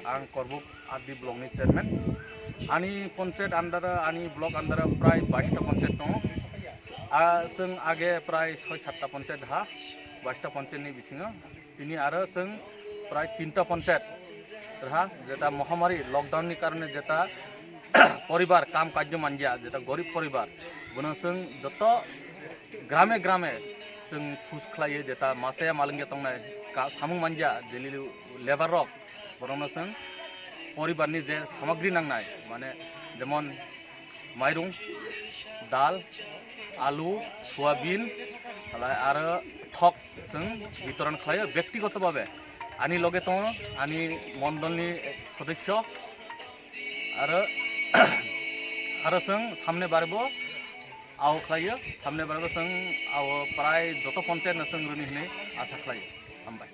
आं करबुक आदि ब्लकनि चेयरमैन आनी पंचायत आन्दार आनी ब्लक आन्दार प्राय 22टा पंचायत दङ जों आगे प्राय 6-7टा पंचायत हा 22टा पंचायतनि बिसिङाव दिनै आरो जों प्राय 3टा पंचायत रहा जेटा महामारी लकडाउननि कारणे जेटा परिवार काम कार्य मानजिया जेटा गरीब परिवार बुनो जों जत ग्रामे ग्रामे जों खुस खालायो जेटा मासाया मालंगिया तंनाय सामुं मानजिया जेलि लेबार रक बरनो जों परिवारनि जे सामग्री नांनाय माने जेमन माइरं दाल आलु सोयाबिन आरो थक जों वितरण खालायो व्यक्तिगत भावे आनी लगे दङ आनी मण्डलनि सदस्य आरो जों सामने बारबो आव खालायो सामने बारबो जों आव प्राय जत पंचायत जों रोनि होननाय आसा खालायो हामबाय।